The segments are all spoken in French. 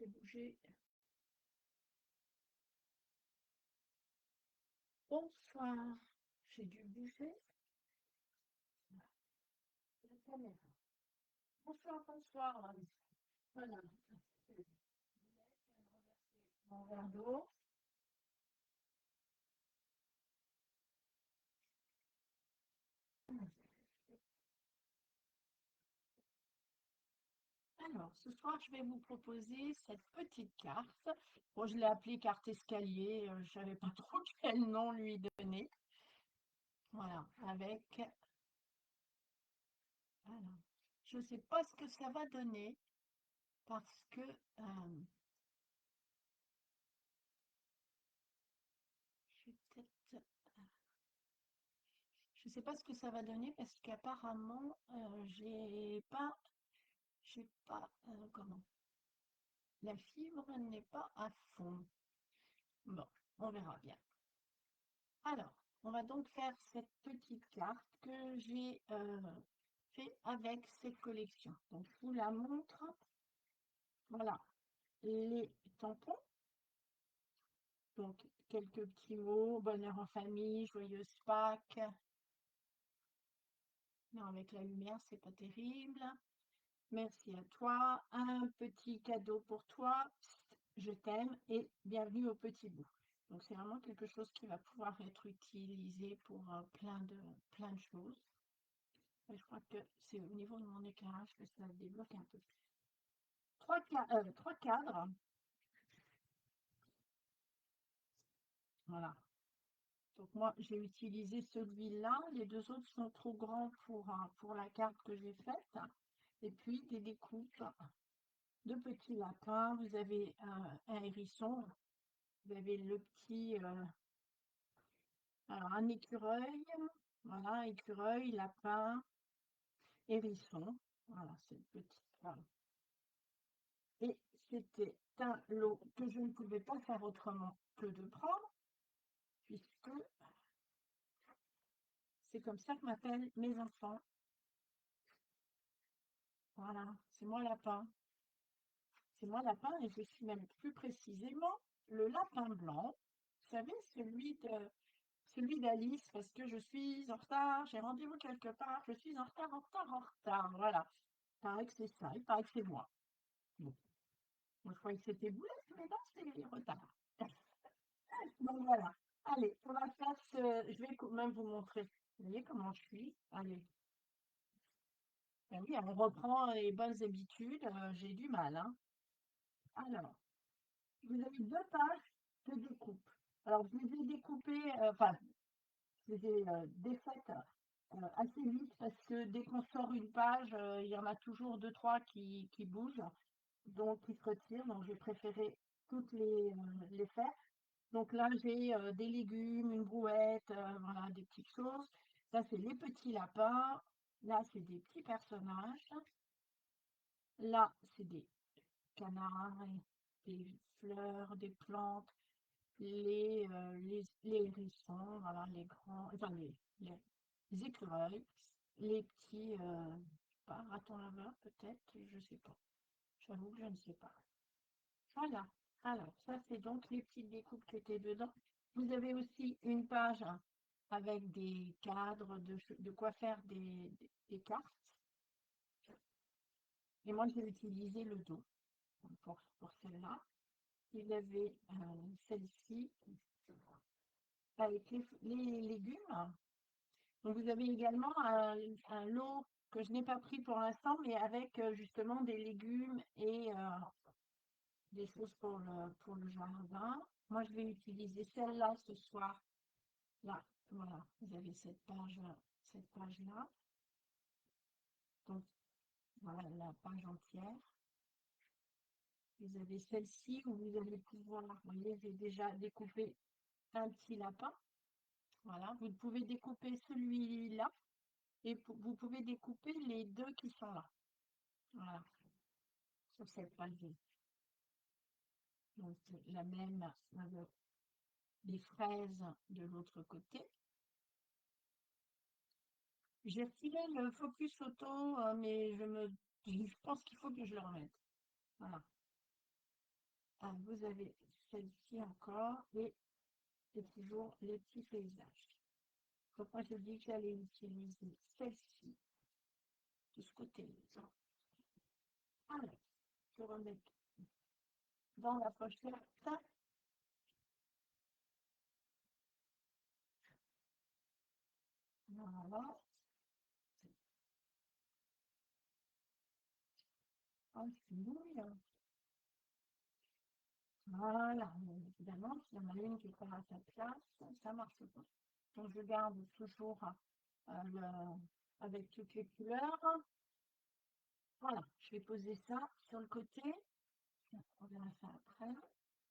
fais bouger. Bonsoir. J'ai dû bouger la caméra. Bonsoir, bonsoir. Voilà. Mon verre d'eau. Alors, ce soir, je vais vous proposer cette petite carte. Bon, je l'ai appelée carte escalier. Je ne savais pas trop quel nom lui donner. Voilà, avec... Voilà. Je ne sais pas ce que ça va donner parce que... je vais peut-être... Je ne sais pas ce que ça va donner parce qu'apparemment, j'ai pas, comment? La fibre n'est pas à fond. Bon, on verra bien. Alors, on va donc faire cette petite carte que j'ai fait avec cette collection. Donc, je vous la montre. Voilà, les tampons. Donc, quelques petits mots. Bonheur en famille, joyeuse Pâques. Non, avec la lumière, c'est pas terrible. Merci à toi. Un petit cadeau pour toi. Je t'aime et bienvenue au petit bout. Donc, c'est vraiment quelque chose qui va pouvoir être utilisé pour plein de choses. Et je crois que c'est au niveau de mon éclairage que ça débloque un peu. Trois cadres. Voilà. Donc, moi, j'ai utilisé celui-là. Les deux autres sont trop grands pour la carte que j'ai faite. Et puis, des découpes de petits lapins. Vous avez un hérisson. Vous avez le petit... alors, un écureuil. Voilà, écureuil, lapin, hérisson. Voilà, c'est le petit. Voilà. Et c'était un lot que je ne pouvais pas faire autrement que de prendre, puisque c'est comme ça que m'appellent mes enfants. Voilà, c'est moi lapin. C'est moi lapin et je suis même plus précisément le lapin blanc. Vous savez, celui d'Alice, parce que je suis en retard, j'ai rendez-vous quelque part, je suis en retard, en retard, en retard. Voilà. Il paraît que c'est ça, il paraît que c'est moi. Bon. Moi, je croyais que c'était boulette, mais non, c'est retard. Donc voilà. Allez, on va faire ce. Je vais même vous montrer. Vous voyez comment je suis? Allez. Ben oui, on reprend les bonnes habitudes. J'ai du mal, hein. Alors, vous avez deux pages de découpe. Alors, je les ai découpées, enfin, je les ai défaites assez vite parce que dès qu'on sort une page, il y en a toujours deux, trois qui bougent, donc qui se retirent. Donc, j'ai préféré toutes les faire. Donc là, j'ai des légumes, une brouette, voilà, des petites choses. Ça, c'est les petits lapins. Là, c'est des petits personnages. Là, c'est des canards, des fleurs, des plantes, les hérissons, voilà, les grands, enfin les écureuils, les petits, pas ratons laveurs peut-être, je sais pas. J'avoue que je ne sais pas. Voilà. Alors, ça, c'est donc les petites découpes qui étaient dedans. Vous avez aussi une page avec des cadres de quoi faire des cartes. Et moi, j'ai utilisé le dos pour celle-là. Il y avait celle-ci avec les légumes. Donc, vous avez également un lot que je n'ai pas pris pour l'instant, mais avec justement des légumes et des choses pour le jardin. Moi, je vais utiliser celle-là ce soir. Là, voilà, vous avez cette page-là. Donc, voilà la page entière. Vous avez celle-ci où vous allez pouvoir, vous voyez, j'ai déjà découpé un petit lapin. Voilà, vous pouvez découper celui-là et vous pouvez découper les deux qui sont là. Voilà, sur cette page. Donc, la même avec des fraises de l'autre côté. J'ai retiré le focus auto, mais je pense qu'il faut que je le remette. Voilà. vous avez celle-ci encore et toujours les petits paysages. Donc moi j'ai dit que j'allais utiliser celle-ci de ce côté-là. Alors, je remets dans la pochette. Voilà. Oh, c'est mouille. Voilà. Mais évidemment, s'il y en a une qui prend à sa place, ça marche pas. Donc je garde toujours avec toutes les couleurs. Voilà, je vais poser ça sur le côté. On verra ça après.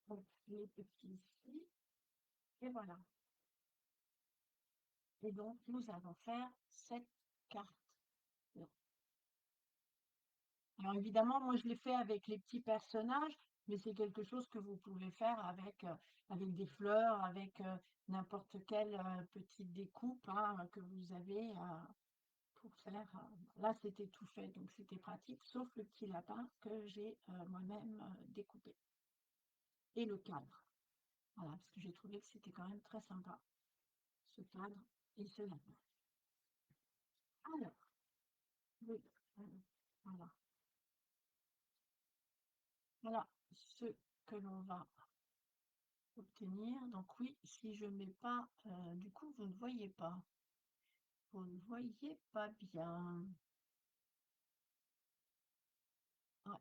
Donc les petits ici. Et voilà. Et donc nous allons faire cette carte. Alors évidemment, moi je l'ai fait avec les petits personnages, mais c'est quelque chose que vous pouvez faire avec des fleurs, avec n'importe quelle petite découpe hein, que vous avez pour faire. Là, c'était tout fait, donc c'était pratique, sauf le petit lapin que j'ai moi-même découpé. Et le cadre. Voilà, parce que j'ai trouvé que c'était quand même très sympa, ce cadre et ce lapin. Alors, oui, voilà. Voilà ce que l'on va obtenir. Donc oui, si je mets pas, du coup, vous ne voyez pas. Vous ne voyez pas bien. Ouais,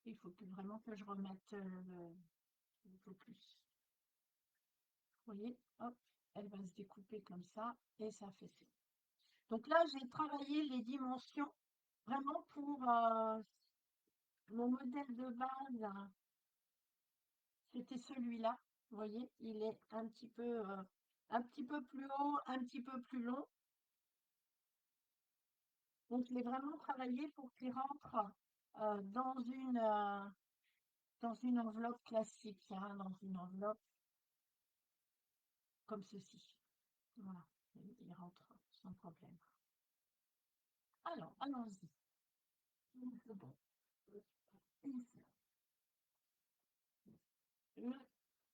il faut vraiment que je remette le focus. Vous voyez, hop, elle va se découper comme ça et ça fait ça. Donc là, j'ai travaillé les dimensions vraiment pour mon modèle de base. C'était celui-là. Vous voyez, il est un petit peu plus haut, un petit peu plus long. Donc, je l'ai vraiment travaillé pour qu'il rentre dans une enveloppe classique, hein, dans une enveloppe comme ceci. Voilà, il rentre sans problème. Alors, allons-y. Bon. Le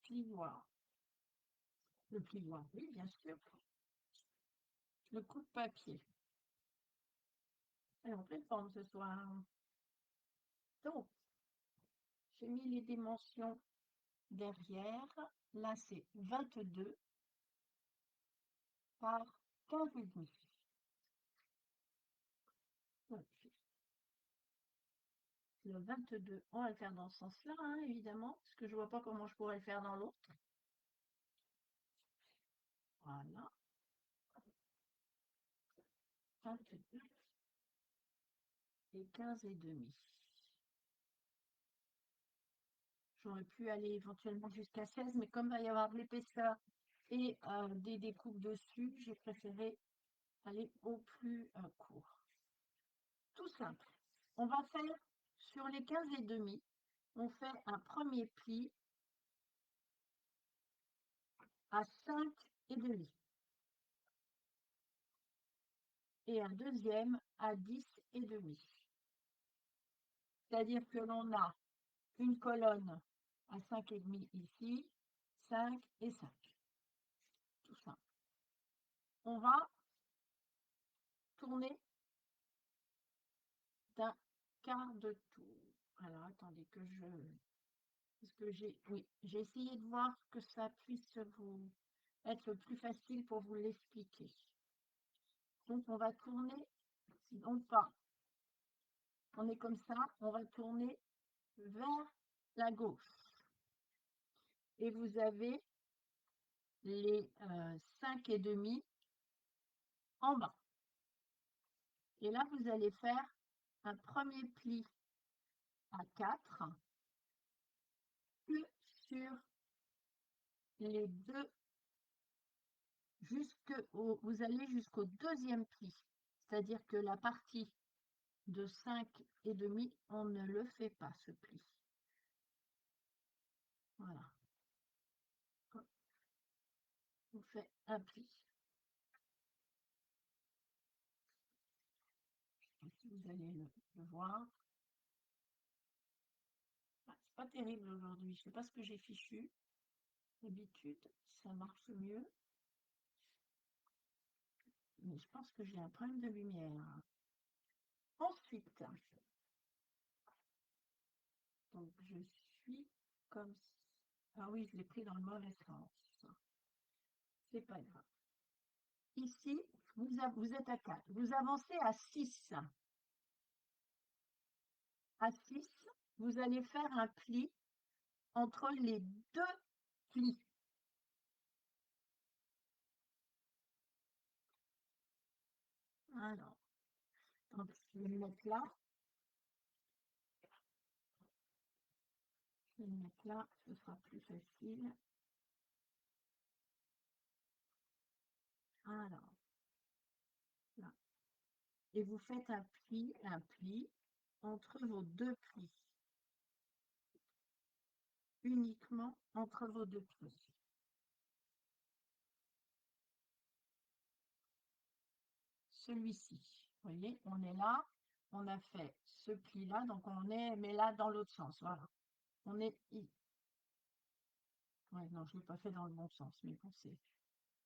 plioir. Le plioir, oui, bien sûr. Le coup de papier. Et en pleine forme ce soir. Donc, j'ai mis les dimensions derrière. Là, c'est 22 par 15,5. Donc, le 22, on va le faire dans ce sens-là, hein, évidemment, parce que je ne vois pas comment je pourrais le faire dans l'autre. Voilà. 22 et 15,5. J'aurais pu aller éventuellement jusqu'à 16, mais comme il va y avoir de l'épaisseur et des découpes dessus, j'ai préféré aller au plus court. Tout simple. On va faire sur les 15,5, on fait un premier pli à 5,5 et un deuxième à 10,5. C'est-à-dire que l'on a une colonne à 5,5 ici, 5 et 5. Tout simple. On va tourner d'un quart de tour. Alors, attendez que je... Parce que j'ai essayé de voir que ça puisse vous être le plus facile pour vous l'expliquer. Donc, on va tourner, non pas, on est comme ça, on va tourner vers la gauche. Et vous avez les 5,5 en bas. Et là, vous allez faire un premier pli à 4 que sur les deux, vous allez jusqu'au deuxième pli. C'est-à-dire que la partie de 5,5, on ne le fait pas, ce pli. Voilà. On fait un pli. Si vous allez le voir. c'est pas terrible aujourd'hui. Je sais pas ce que j'ai fichu. D'habitude, ça marche mieux. Mais je pense que j'ai un problème de lumière. Ensuite, donc je suis comme ça. Ah oui, je l'ai pris dans le mauvais sens. C'est pas grave. Ici, vous êtes à 4. Vous avancez à 6. À 6, vous allez faire un pli entre les deux plis. Alors, donc, je vais le mettre là. Je vais le mettre là, ce sera plus facile. Alors, là. Et vous faites un pli entre vos deux plis. Uniquement entre vos deux plis. Celui-ci, vous voyez, on est là, on a fait ce pli-là, donc on est, mais là dans l'autre sens, voilà. On est, ouais, non, je ne l'ai pas fait dans le bon sens, mais bon, c'est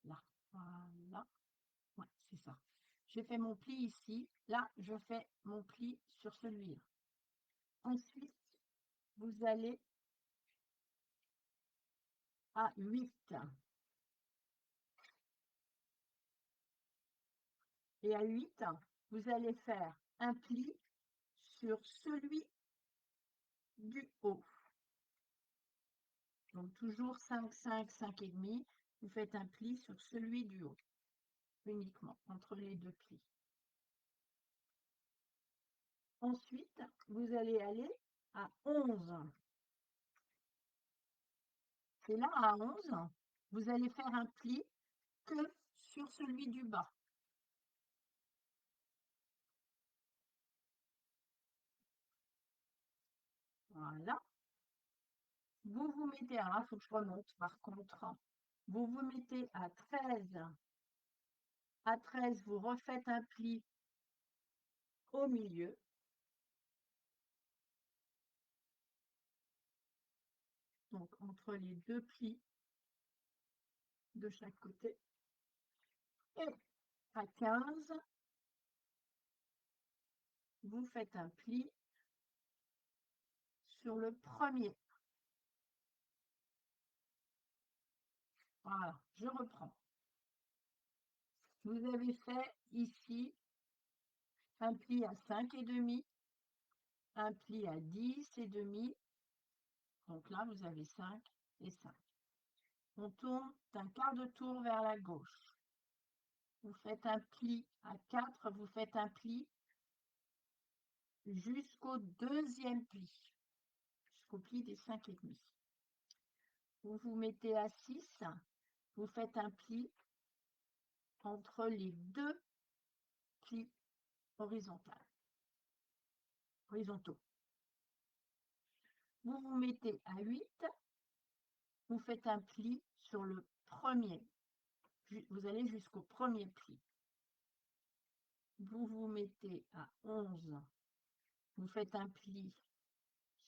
là, voilà, ouais, c'est ça. J'ai fait mon pli ici, là, je fais mon pli sur celui-là. Ensuite, vous allez à 8. Et à 8, vous allez faire un pli sur celui du haut. Donc toujours 5, 5, 5 et demi, vous faites un pli sur celui du haut, uniquement, entre les deux plis. Ensuite, vous allez aller à 11. Et là, à 11, vous allez faire un pli que sur celui du bas. Voilà. Vous vous mettez, alors il faut que je remonte par contre, vous vous mettez à 13. À 13, vous refaites un pli au milieu. Donc entre les deux plis de chaque côté. Et à 15, vous faites un pli sur le premier. Voilà, je reprends. Vous avez fait ici un pli à 5 et demi, un pli à 10 et demi. Donc là, vous avez 5 et 5. On tourne d'un quart de tour vers la gauche. Vous faites un pli à 4, vous faites un pli jusqu'au deuxième pli, jusqu'au pli des 5 et demi. Vous vous mettez à 6, vous faites un pli entre les deux plis horizontaux. Vous vous mettez à 8, vous faites un pli sur le premier. Vous allez jusqu'au premier pli. Vous vous mettez à 11, vous faites un pli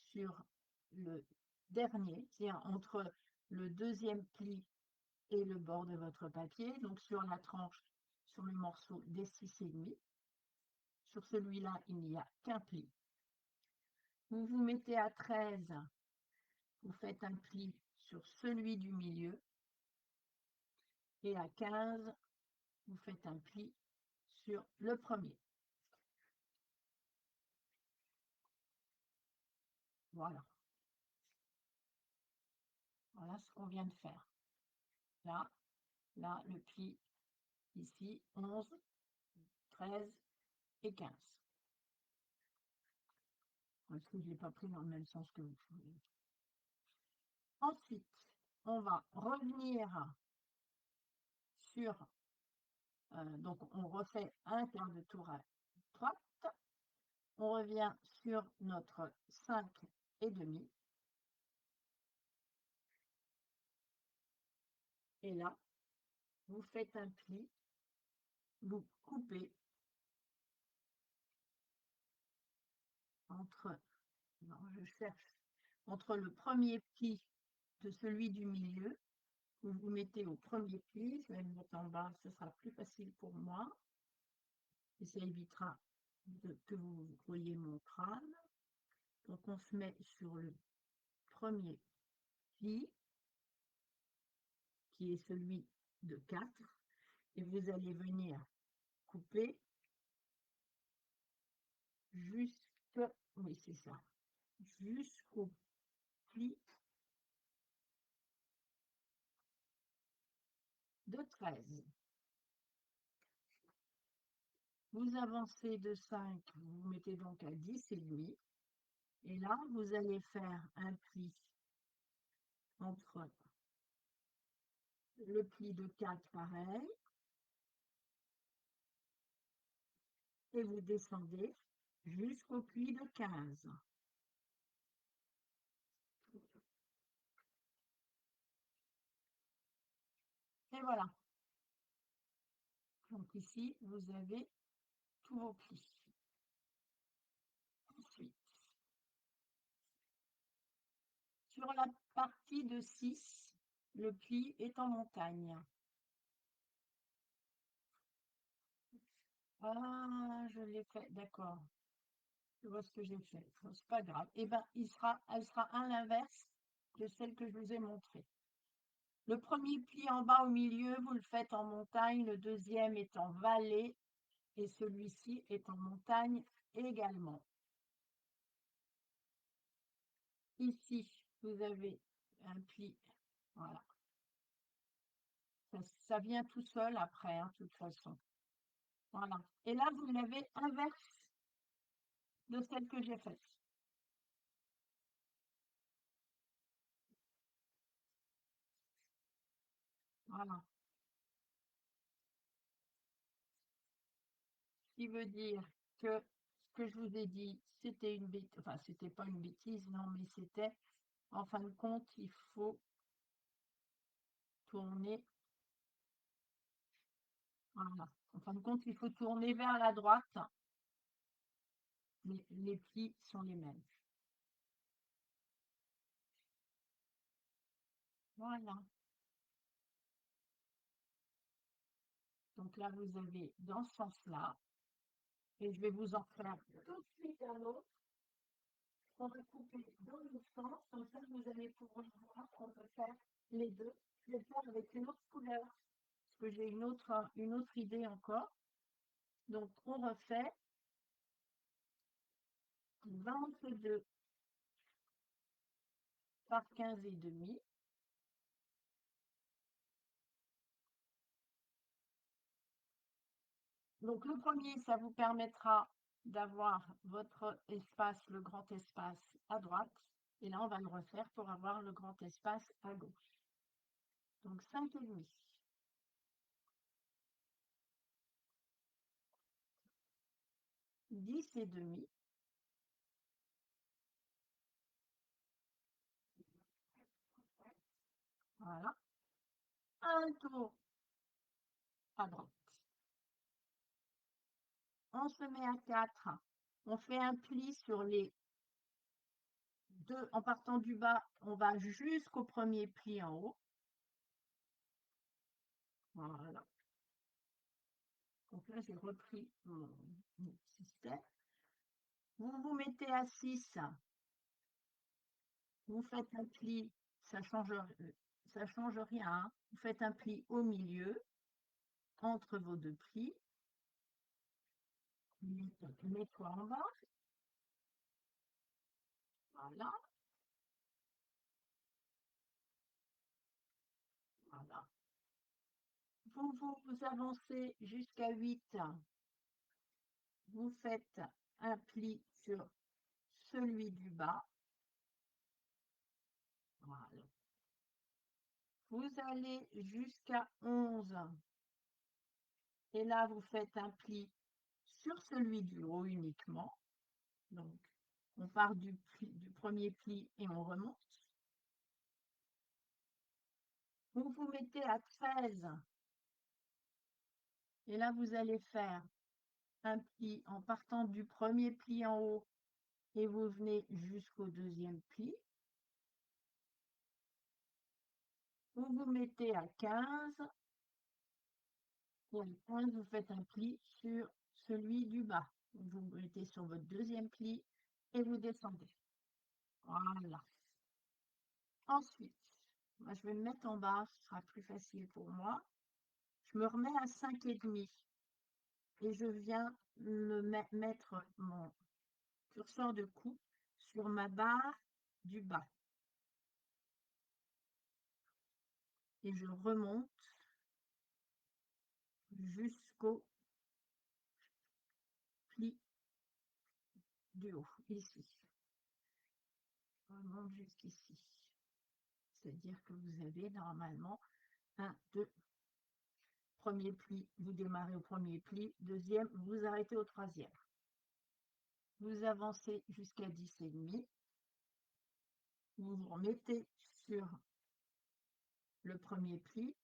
sur le dernier, c'est-à-dire entre le deuxième pli et le bord de votre papier, donc sur la tranche, sur le morceau des 6,5. Sur celui-là, il n'y a qu'un pli. Vous vous mettez à 13, vous faites un pli sur celui du milieu, et à 15, vous faites un pli sur le premier. Voilà. Voilà ce qu'on vient de faire. Là, le pli ici, 11, 13 et 15. Parce que je ne l'ai pas pris dans le même sens que vous. Ensuite, on va revenir sur, donc on refait un quart de tour à droite, on revient sur notre 5 et demi, et là, vous faites un pli, vous coupez entre, non, je cherche, entre le premier pli de celui du milieu. Vous vous mettez au premier pli, je vais me mettre en bas, ce sera plus facile pour moi. Et ça évitera que vous voyez mon crâne. Donc on se met sur le premier pli, qui est celui de 4, et vous allez venir couper jusqu'au, oui c'est ça, jusqu'au pli de 13. Vous avancez de 5, vous vous mettez donc à 10 et demi. Et là, vous allez faire un pli entre le pli de 4 pareil, et vous descendez jusqu'au pli de 15. Et voilà. Donc ici, vous avez tous vos plis. Ensuite, sur la partie de 6, le pli est en montagne. Ah, je l'ai fait, d'accord. Je vois ce que j'ai fait. Bon, c'est pas grave. Eh bien, elle sera à l'inverse de celle que je vous ai montrée. Le premier pli en bas au milieu, vous le faites en montagne, le deuxième est en vallée et celui-ci est en montagne également. Ici, vous avez un pli, voilà. Ça vient tout seul après, hein, de toute façon. Voilà. Et là, vous l'avez inverse de celle que j'ai faite. Voilà. Ce qui veut dire que ce que je vous ai dit, c'était une bêtise, enfin, c'était pas une bêtise, non, mais c'était, en fin de compte, il faut tourner, voilà. En fin de compte, il faut tourner vers la droite, mais les plis sont les mêmes. Voilà. Donc là, vous avez dans ce sens-là, et je vais vous en faire tout de suite un autre. On va couper dans le sens, comme ça vous allez pouvoir voir qu'on peut faire les deux. Je vais le faire avec une autre couleur, parce que j'ai une autre idée encore. Donc on refait 22 par 15 et demi. Donc le premier, ça vous permettra d'avoir votre espace, le grand espace à droite. Et là, on va le refaire pour avoir le grand espace à gauche. Donc 5 et demi. 10 et demi. Voilà. Un tour à droite. On se met à 4. On fait un pli sur les deux. En partant du bas, on va jusqu'au premier pli en haut. Voilà. Donc là, j'ai repris mon système. Vous vous mettez à 6. Vous faites un pli. Ça change rien, hein. Vous faites un pli au milieu, entre vos deux plis. Mets-toi en bas. Voilà. Voilà. Vous avancez jusqu'à 8. Vous faites un pli sur celui du bas. Voilà. Vous allez jusqu'à 11. Et là, vous faites un pli sur celui du haut uniquement. Donc, on part du premier pli et on remonte. Vous vous mettez à 13. Et là, vous allez faire un pli en partant du premier pli en haut et vous venez jusqu'au deuxième pli. vous vous mettez à 15, et à 15, vous faites un pli sur celui du bas. Vous vous mettez sur votre deuxième pli et vous descendez. Voilà. Ensuite, moi, je vais me mettre en bas, ce sera plus facile pour moi. Je me remets à 5,5 et je viens mettre mon curseur de coupe sur ma barre du bas. Et je remonte jusqu'au pli du haut, ici. Je remonte jusqu'ici. C'est-à-dire que vous avez normalement 1, 2, premier pli, vous démarrez au premier pli, deuxième, vous arrêtez au troisième. Vous avancez jusqu'à 10,5. Vous vous remettez sur le premier pli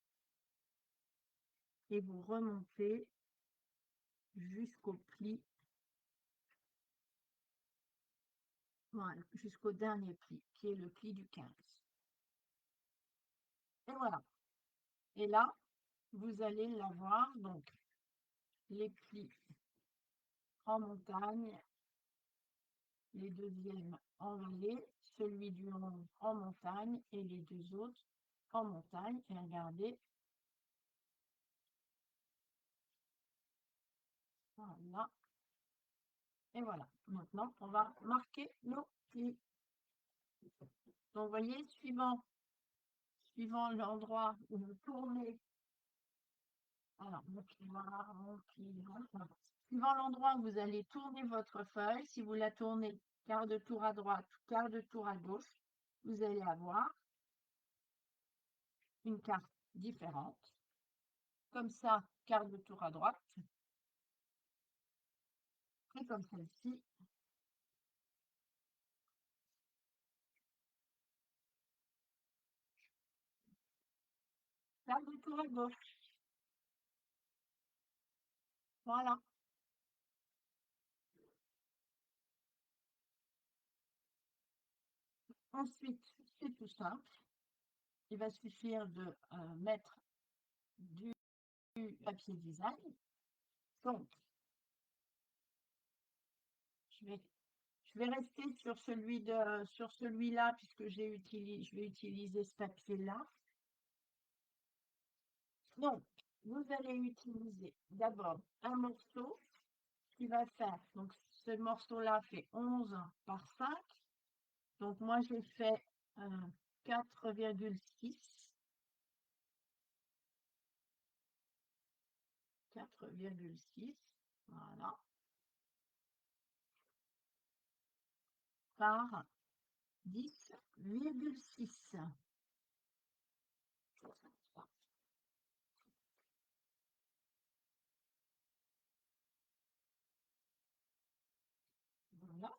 et vous remontez jusqu'au pli, voilà, jusqu'au dernier pli, qui est le pli du 15. Et voilà. Et là, vous allez l'avoir, donc, les plis en montagne, les deuxièmes en vallée, celui du haut en montagne et les deux autres en montagne. Et regardez, voilà. Et voilà. Maintenant, on va marquer nos plis. Donc, vous voyez, suivant l'endroit où vous tournez, alors, suivant l'endroit où vous allez tourner votre feuille, si vous la tournez quart de tour à droite, quart de tour à gauche, vous allez avoir une carte différente. Comme ça, quart de tour à droite, et comme celle-ci, quart de tour à gauche. Voilà. Ensuite, c'est tout simple. Il va suffire de mettre du papier design. Donc, je vais rester sur celui-là puisque je vais utiliser ce papier-là. Donc, vous allez utiliser d'abord un morceau qui va faire, donc ce morceau-là fait 11 par 5. Donc, moi, j'ai fait 4,6. 4,6, voilà, par 10,6. Voilà.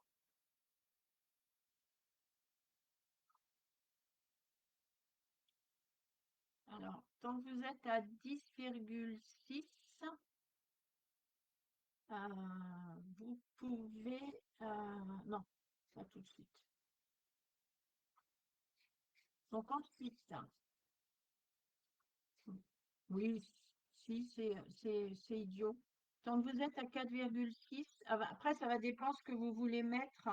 Alors, tant que vous êtes à 10,6, vous pouvez... non, pas tout de suite. Donc ensuite, oui, si, c'est idiot. Tant que vous êtes à 4,6, après, ça va dépendre ce que vous voulez mettre.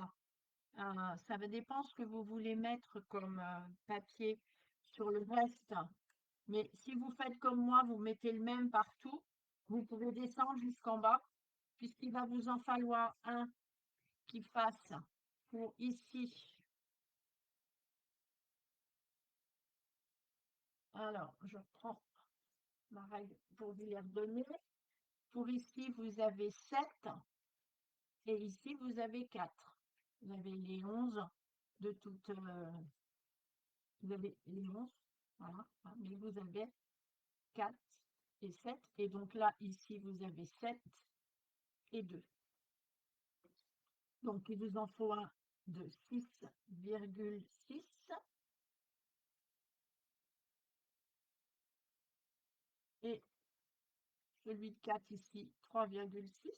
Ça va dépendre ce que vous voulez mettre comme papier sur le reste. Mais si vous faites comme moi, vous mettez le même partout, vous pouvez descendre jusqu'en bas, puisqu'il va vous en falloir un qui fasse pour ici. Alors, je prends ma règle pour vous les redonner. Pour ici, vous avez 7 et ici, vous avez 4. Vous avez les 11 de toutes... vous avez les 11, voilà, mais vous avez 4 et 7. Et donc là, ici, vous avez 7 et 2. Donc, il vous en faut un de 6,6. Et celui de 4 ici, 3,6.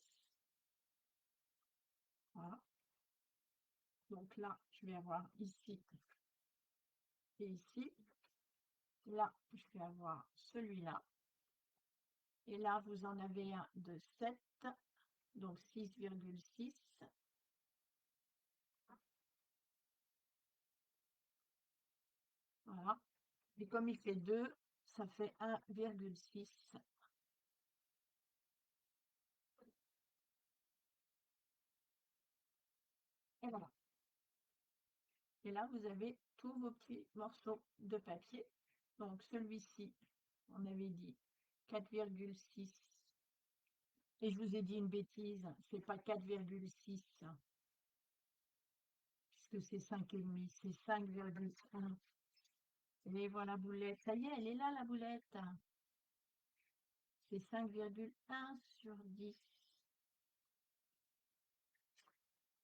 Voilà. Donc là, je vais avoir ici et ici. Là, je vais avoir celui-là. Et là, vous en avez un de 7, donc 6,6. Voilà. Et comme il fait 2, ça fait 1,6. Et voilà. Et là, vous avez tous vos petits morceaux de papier. Donc, celui-ci, on avait dit 4,6. Et je vous ai dit une bêtise, c'est pas 4,6, puisque c'est 5,5, c'est 5,1. Et voilà, boulette. Ça y est, elle est là, la boulette. C'est 5,1 sur 10.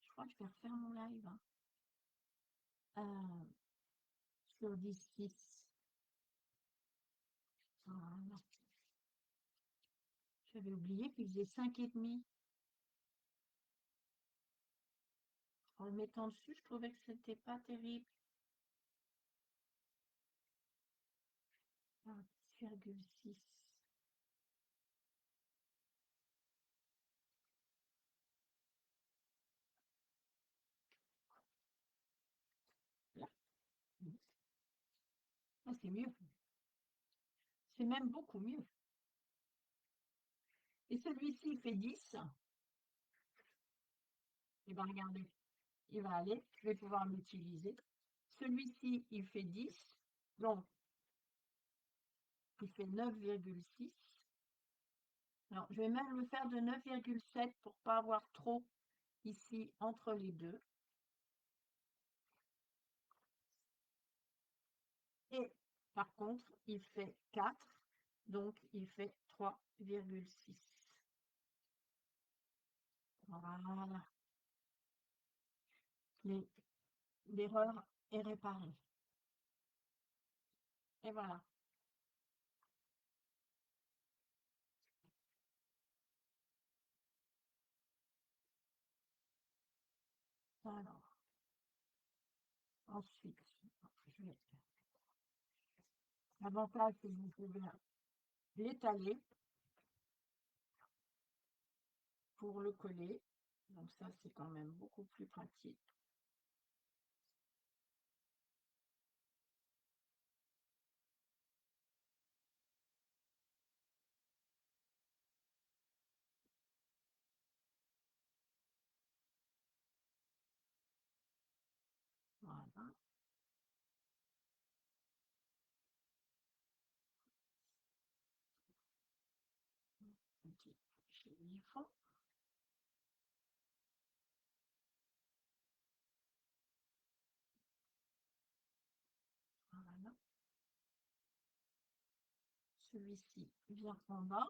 Je crois que je vais refaire mon live. Euh, sur 10, 6. Voilà. J'avais oublié qu'il faisait 5,5. En le mettant dessus, je trouvais que c'était pas terrible. 6,6. Là. Ah, c'est mieux. C'est même beaucoup mieux. Et celui-ci, il fait 10. Et bien, regardez, il va aller. Je vais pouvoir l'utiliser. Celui-ci, il fait 10. Donc, il fait 9,6. Alors, je vais même le faire de 9,7 pour pas avoir trop ici entre les deux. Et par contre, il fait 4, donc il fait 3,6. Voilà. L'erreur est réparée. Et voilà. Alors, ensuite, je vais... L'avantage, c'est que vous pouvez l'étaler pour le coller. Donc ça, c'est quand même beaucoup plus pratique. Voilà. Petit chiffon. Voilà. Celui-ci vient en bas.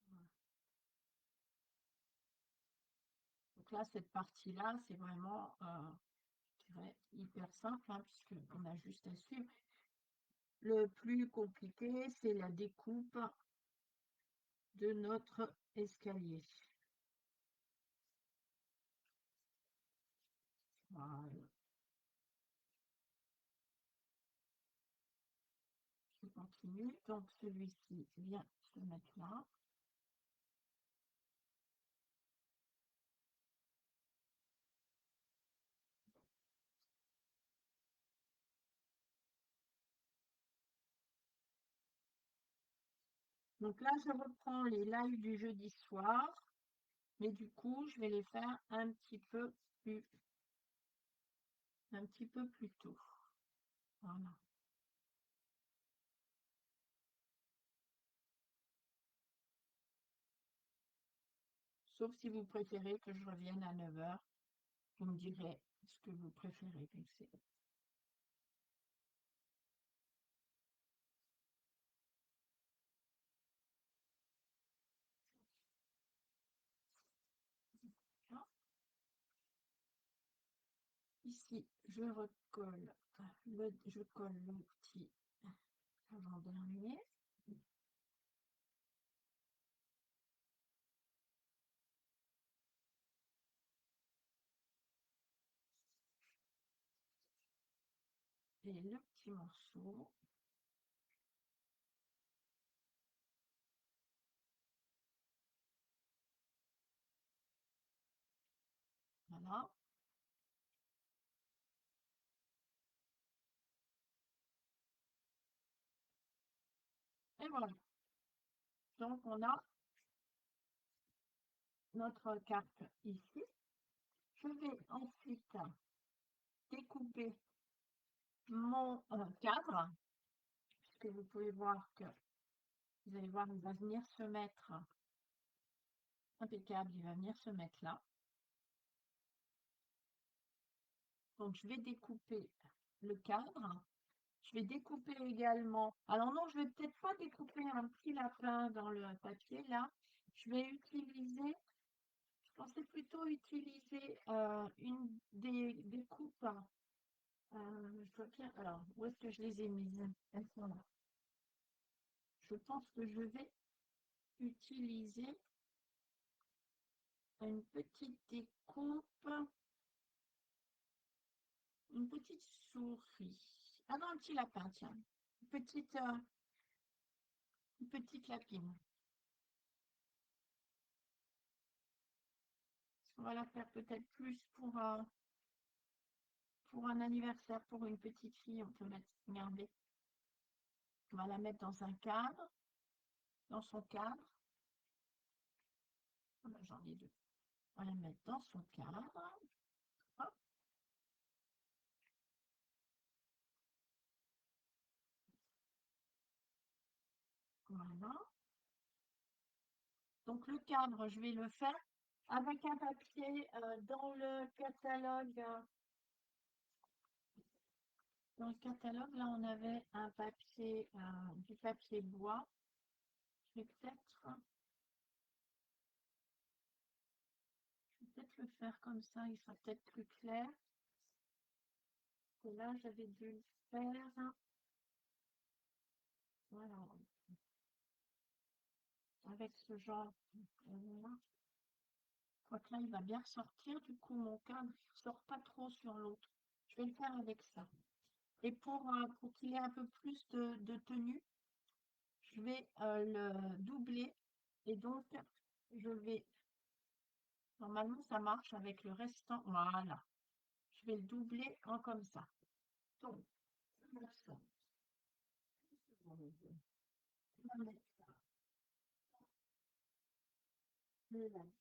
Voilà. Donc là, cette partie-là, c'est vraiment je dirais, hyper simple, hein, puisqu'on a juste à suivre. Le plus compliqué, c'est la découpe de notre escalier. Voilà. Je continue. Donc celui-ci vient se mettre là. Donc là, je reprends les lives du jeudi soir, mais du coup, je vais les faire un petit peu plus tôt. Voilà. Sauf si vous préférez que je revienne à 9 heures, vous me direz ce que vous préférez. Ici, je recolle, je colle le petit avant-dernier. Et le petit morceau. Voilà. Et voilà. Donc, on a notre carte ici. Je vais ensuite découper mon cadre, puisque vous pouvez voir que, vous allez voir, il va venir se mettre impeccable, il va venir se mettre là. Donc, je vais découper le cadre. Je vais découper également. Alors non, je vais peut-être pas découper un petit lapin dans le papier là. Je vais utiliser, je pensais plutôt utiliser une des coupes. Je vois bien. Alors, où est-ce que je les ai mises? Elles sont là. Je pense que je vais utiliser une petite découpe, une petite souris. Ah non, un petit lapin, tiens. Une petite lapine. On va la faire peut-être plus pour un anniversaire, pour une petite fille. On peut mettre, regardez, on va la mettre dans un cadre, dans son cadre. Ah ben, j'en ai deux. On va la mettre dans son cadre. Hop, voilà. Donc le cadre, je vais le faire avec un papier dans le catalogue. Dans le catalogue, là, on avait un papier, du papier bois. Je vais peut-être le faire comme ça, il sera peut-être plus clair. Et là, j'avais dû le faire. Voilà, avec ce genre. Voilà. Je crois que là, il va bien ressortir. Du coup, mon cadre ne sort pas trop sur l'autre. Je vais le faire avec ça. Et pour qu'il ait un peu plus de tenue, je vais le doubler. Et donc, je vais... Normalement, ça marche avec le restant. Voilà. Je vais le doubler en comme ça. Donc, je vais ça. On va mettre ça. Je vais mettre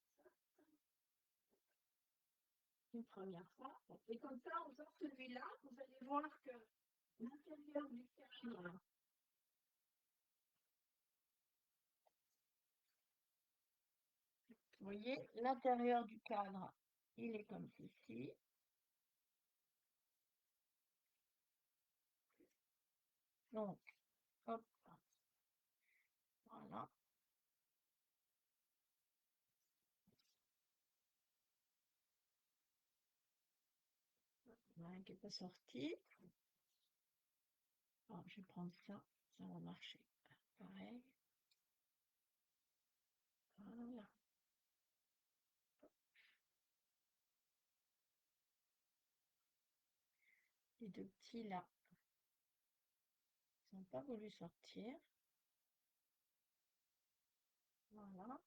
une première fois. Et comme ça, en faisant celui-là, vous allez voir que l'intérieur du cadre, vous voyez, l'intérieur du cadre, il est comme ceci. Donc, hop, voilà. Voilà, qui n'est pas sorti. Alors, je vais prendre ça, ça va marcher. Pareil. Voilà. Les deux petits là, ils n'ont pas voulu sortir. Voilà.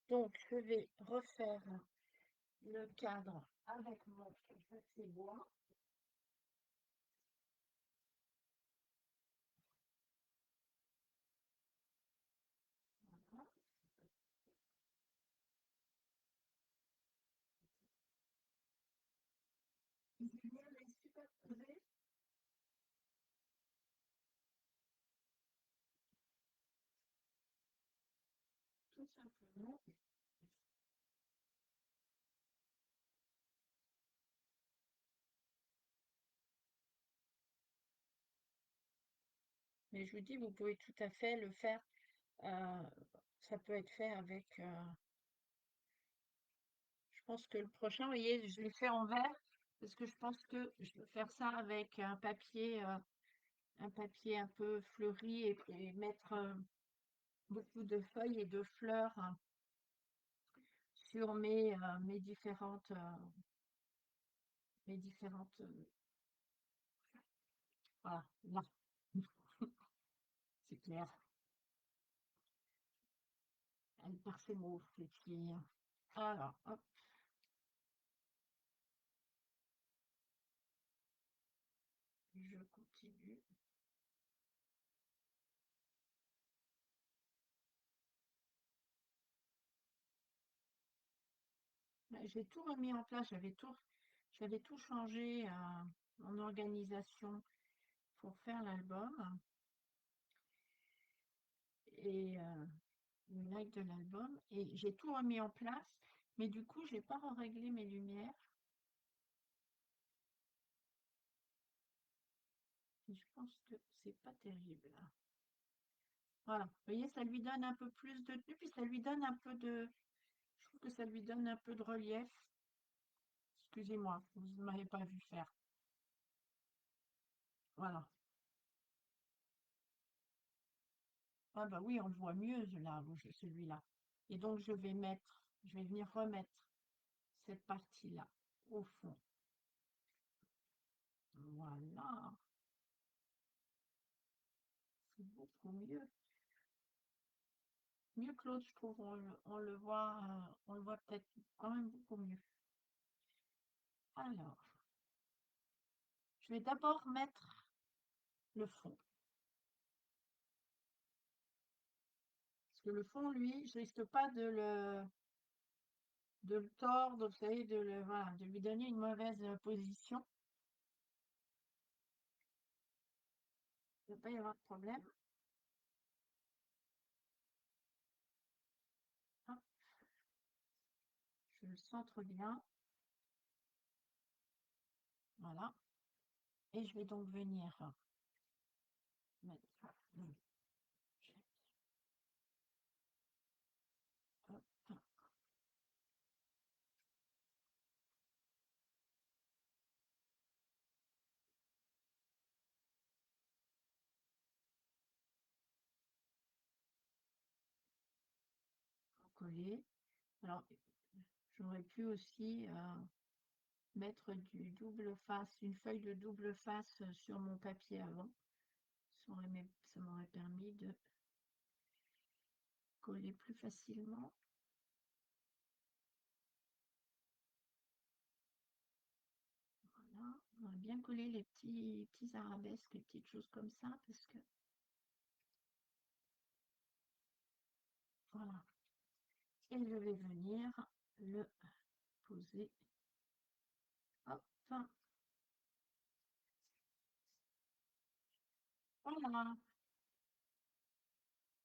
Donc, je vais refaire le cadre avec mon papier bois. Voilà. Je viens les superposer tout simplement. Mais je vous dis, vous pouvez tout à fait le faire. euh, Ça peut être fait avec. Je pense que le prochain, vous voyez, je l'ai fait en vert parce que je pense que je peux faire ça avec un papier un peu fleuri et mettre beaucoup de feuilles et de fleurs sur mes différentes Voilà, là, c'est clair. Elle perd ses mots, cette fille. Alors, hop, je continue. J'ai tout remis en place, j'avais tout changé en organisation pour faire l'album et le like de l'album. Et j'ai tout remis en place, mais du coup, je n'ai pas réglé mes lumières. Et je pense que c'est pas terrible. Voilà, vous voyez, ça lui donne un peu plus de tenue, puis ça lui donne un peu de... Je trouve que ça lui donne un peu de relief. Excusez-moi, vous ne m'avez pas vu faire. Voilà. Ah bah oui, on le voit mieux là, celui-là. Et donc je vais venir remettre cette partie-là au fond. Voilà, c'est beaucoup mieux. Mieux que l'autre, je trouve. On le voit peut-être quand même beaucoup mieux. Alors, je vais d'abord mettre le fond. Parce que le fond, lui, je risque pas de le tordre, vous savez, voilà, de lui donner une mauvaise position. Il ne va pas y avoir de problème. Hop, je le centre bien. Voilà. Et je vais donc venir mettre hop, coller. Alors, j'aurais pu aussi mettre du double face, une feuille de double face sur mon papier avant. Ça m'aurait permis de coller plus facilement. Voilà, on va bien coller les petits arabesques, les petites choses comme ça, parce que voilà. Et je vais venir le poser. Hop, voilà.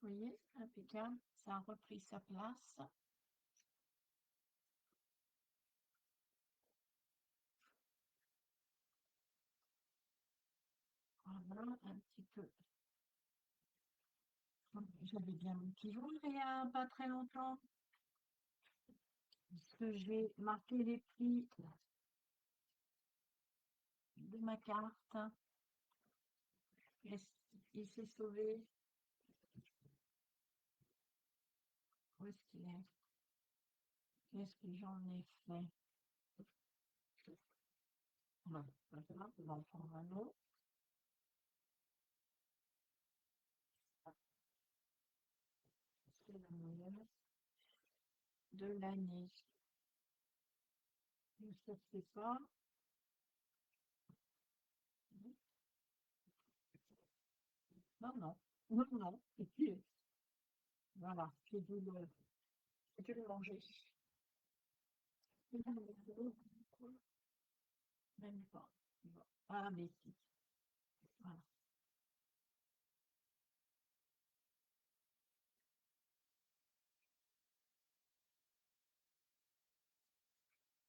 Vous voyez, impeccable. Ça a repris sa place. Voilà, un petit peu. J'avais bien mon petit jour il y a pas très longtemps, puisque j'ai marqué les plis de ma carte. Il s'est sauvé. Où est-ce qu'il est? Qu'est-ce que j'en ai fait? Bon, voilà, on va en prendre un autre. C'est la meilleure de l'année. Ne se fait pas. Non, non. Non, non. Et puis, voilà, j'ai dû le manger. Même pas. Bon. Ah, mais si. Voilà,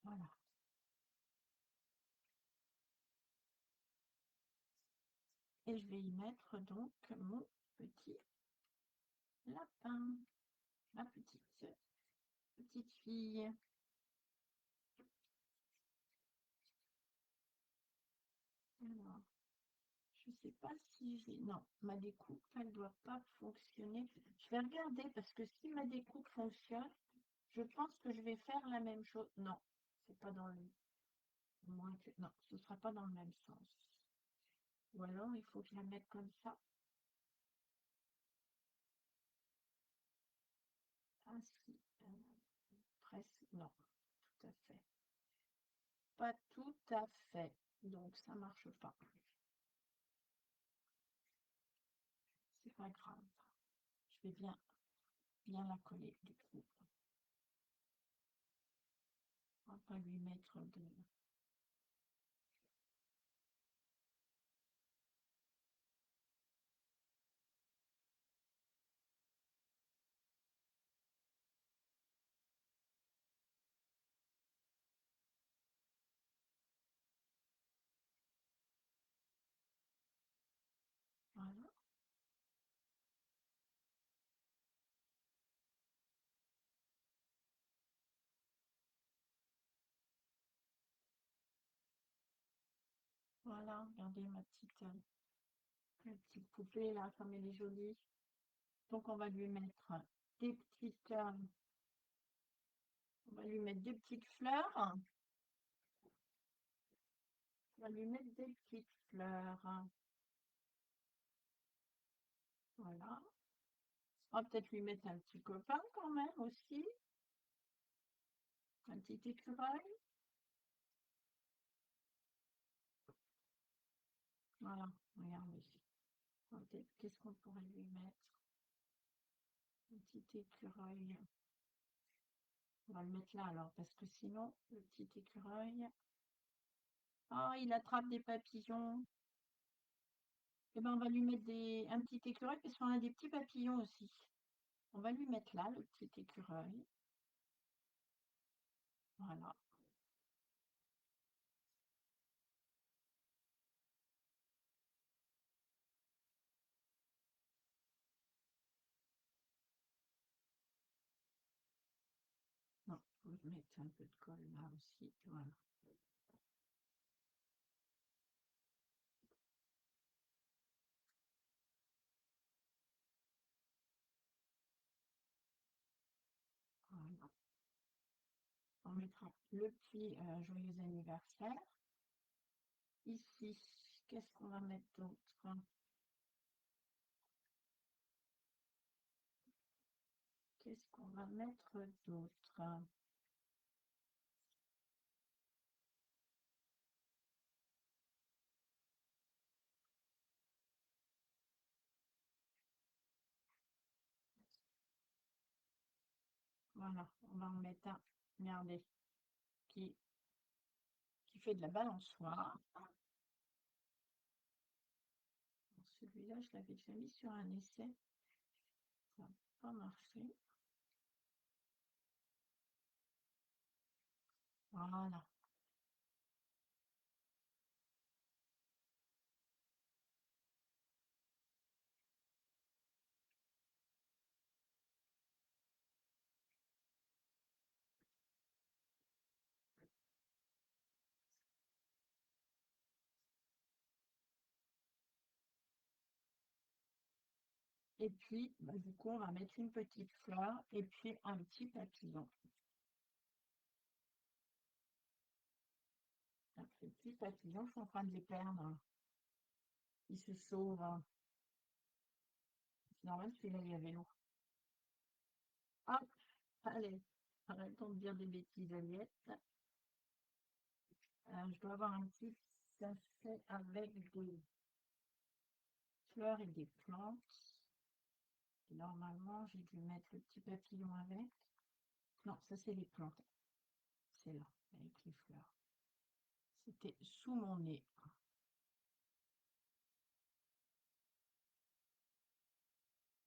voilà. Et je vais y mettre donc mon petit lapin, ma petite fille. Alors, je ne sais pas si j'ai... Non, ma découpe, elle ne doit pas fonctionner. Je vais regarder parce que si ma découpe fonctionne, je pense que je vais faire la même chose. Non, c'est pas dans le... Moins que... Non, ce ne sera pas dans le même sens. Ou alors, il faut que je la mette comme ça. Ah si, presque, non, tout à fait. Pas tout à fait, donc ça marche pas. C'est pas grave. Je vais bien la coller du coup. On va pas lui mettre de... Voilà. Voilà, regardez ma petite poupée là, comme elle est jolie. Donc on va lui mettre des petites, on va lui mettre des petites fleurs. On va lui mettre des petites fleurs. Voilà. On va peut-être lui mettre un petit copain quand même aussi. Un petit écureuil. Voilà, regardez. Qu'est-ce qu'on pourrait lui mettre? Un petit écureuil. On va le mettre là alors, parce que sinon, le petit écureuil. Ah, il attrape des papillons. Eh ben, on va lui mettre un petit écureuil, parce qu'on a des petits papillons aussi. On va lui mettre là, le petit écureuil. Voilà. Non, faut que je mette un peu de colle là aussi. Voilà. Voilà. On mettra le petit joyeux anniversaire. Ici, qu'est-ce qu'on va mettre d'autre? Qu'est-ce qu'on va mettre d'autre? Voilà, on va en mettre un, regardez, qui, qui fait de la balançoire. Celui-là, je l'avais déjà mis sur un essai. Ça n'a pas marché. Voilà. Et puis, bah, du coup, on va mettre une petite fleur et puis un petit papillon. Les petits papillons, je suis en train de les perdre. Ils se sauvent. C'est normal, celui-là, il y avait l'eau. Hop, allez, arrêtons de dire des bêtises, Aliette. Je dois avoir un petit sachet avec des fleurs et des plantes. Et normalement, j'ai dû mettre le petit papillon avec. Non, ça, c'est les plantes. C'est là, avec les fleurs. C'était sous mon nez.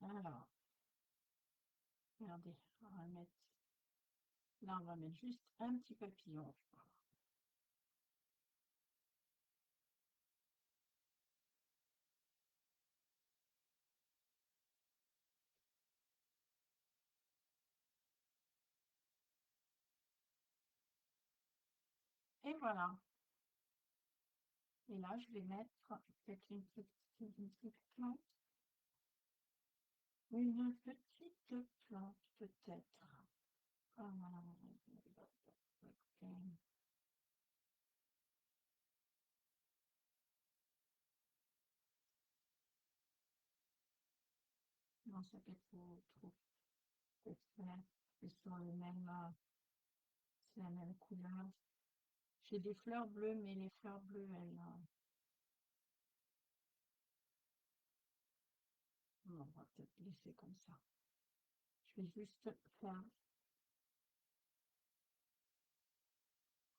Alors, regardez, on va mettre... Là, on va mettre juste un petit papillon. Et voilà. Et là, je vais mettre peut-être une petite plante. Une petite plante, peut-être. Ah, voilà. Ok. pense qu'il faut faire. Ce sont les mêmes, c'est la même couleur. J'ai des fleurs bleues, mais les fleurs bleues, elles, on va peut-être laisser comme ça. Je vais juste faire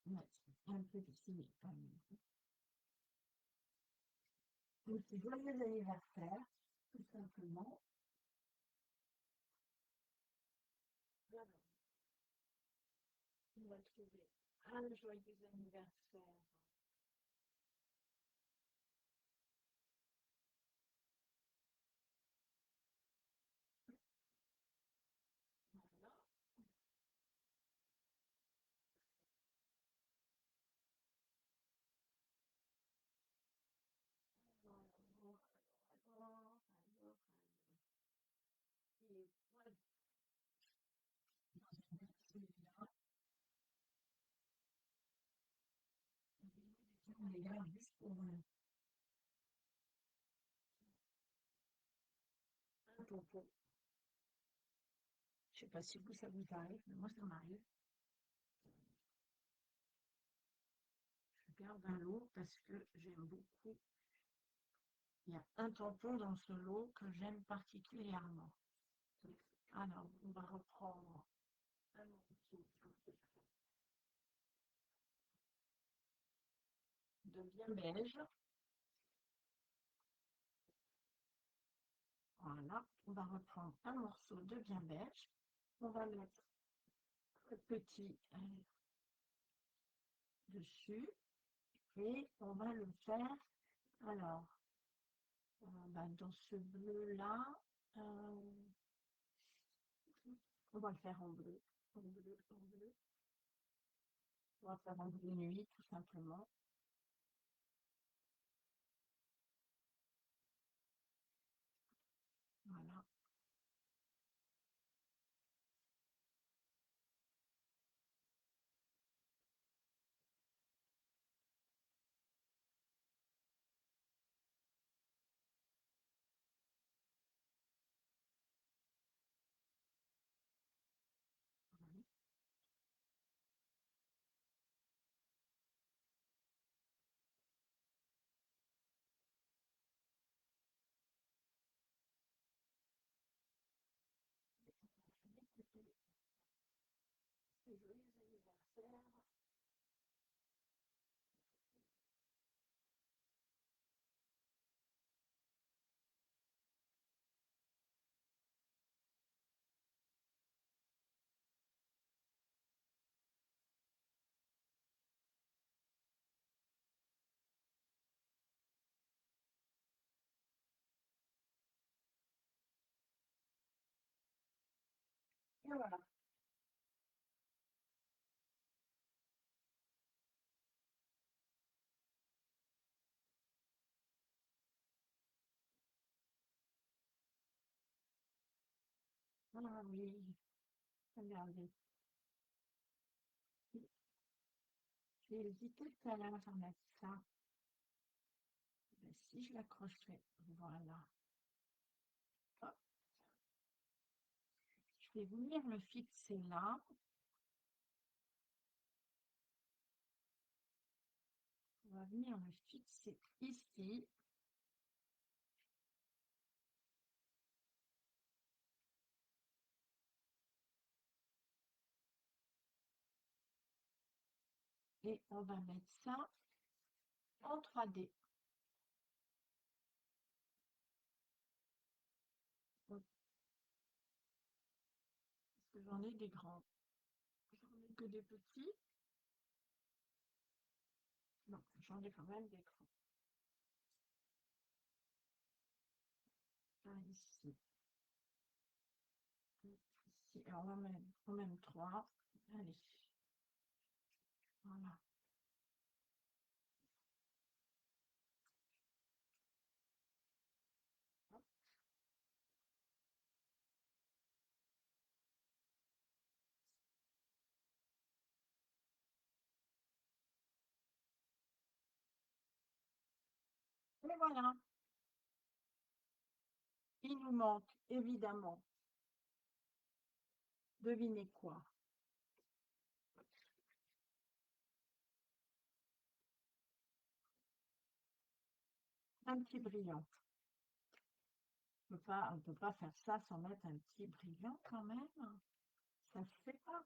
mettre un petit joyeux anniversaire, tout simplement. Voilà, on va trouver un joyeux anniversaire. Voilà. Alors, alors. Et voilà, celui-là, on les garde juste pour un topo. Je sais pas si vous, ça vous arrive, mais moi, ça m'arrive. Je garde un lot parce que j'aime beaucoup. Il y a un tampon dans ce lot que j'aime particulièrement. Alors, on va reprendre un morceau de bien beige. Voilà, on va reprendre un morceau de bien beige. On va mettre le petit dessus et on va le faire. Alors, dans ce bleu-là, on va le faire en bleu. En bleu, en bleu. On va faire en bleu nuit, tout simplement. Voilà. Joyeux anniversaire. Et voilà. Ah oui, regardez. J'ai hésité tout à l'heure à mettre ça. Mais si je l'accrochais, voilà. Hop, je vais venir le fixer là. On va venir le fixer ici. Et on va mettre ça en 3D. Parce que j'en ai des grands. J'en ai que des petits. Non, j'en ai quand même des grands. Un ici. Ici. Et on va mettre quand même 3. Allez. Voilà. Et voilà. Il nous manque évidemment, devinez quoi? Un petit brillant. On peut pas faire ça sans mettre un petit brillant quand même. Ça se fait pas.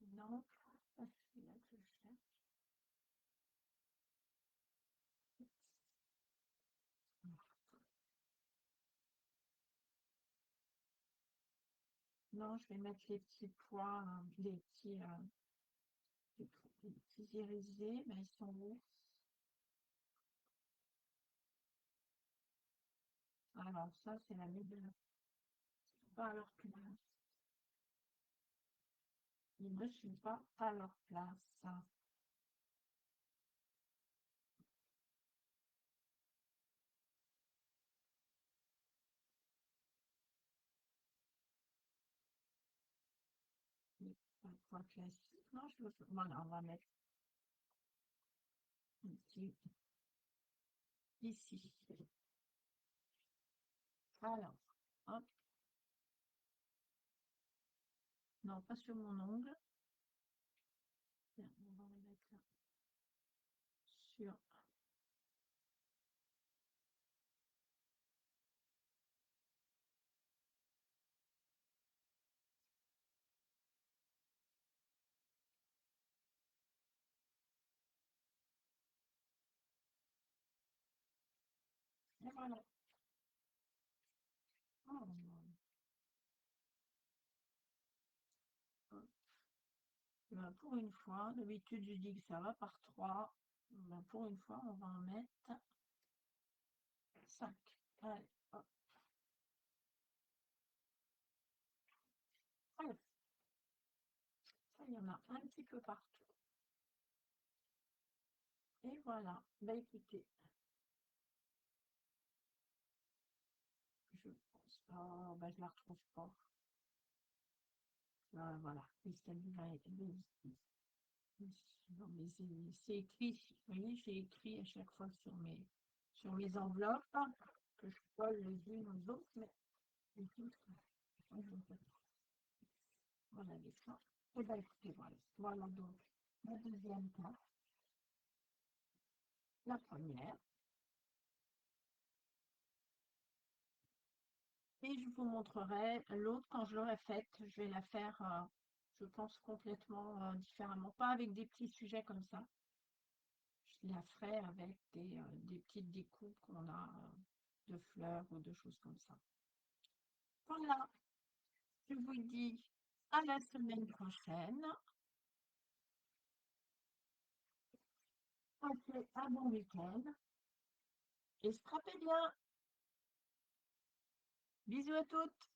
Non, c'est celui-là que je cherche. Non, je vais mettre les petits pois, les petits irisés, mais ils sont où? Alors ça, c'est la médecine. Pas à leur place. Ils ne sont pas à leur place. Un point classique. Non, je veux... Voilà, on va mettre un petit ici. Alors, hop. Non, pas sur mon ongle. Tiens, on va le mettre là. Sur. Et voilà. Oh, ben, pour une fois, d'habitude je dis que ça va par 3. Ben, pour une fois, on va en mettre 5. Allez, hop. Allez, ça, il y en a un petit peu partout. Et voilà. Ben écoutez, je pense. Oh, ben je la retrouve pas. Voilà. Non, mais c'est écrit. Vous voyez, j'ai écrit à chaque fois sur mes enveloppes que je colle les unes aux autres, mais les titres, voilà les ça. Et bien écoutez, voilà. Voilà donc la deuxième carte, la première. Et je vous montrerai l'autre quand je l'aurai faite. Je vais la faire, je pense, complètement différemment. Pas avec des petits sujets comme ça. Je la ferai avec des petites découpes qu'on a de fleurs ou de choses comme ça. Voilà, je vous dis à la semaine prochaine. Passez un bon week-end et scrapez bien. Bisous à toutes.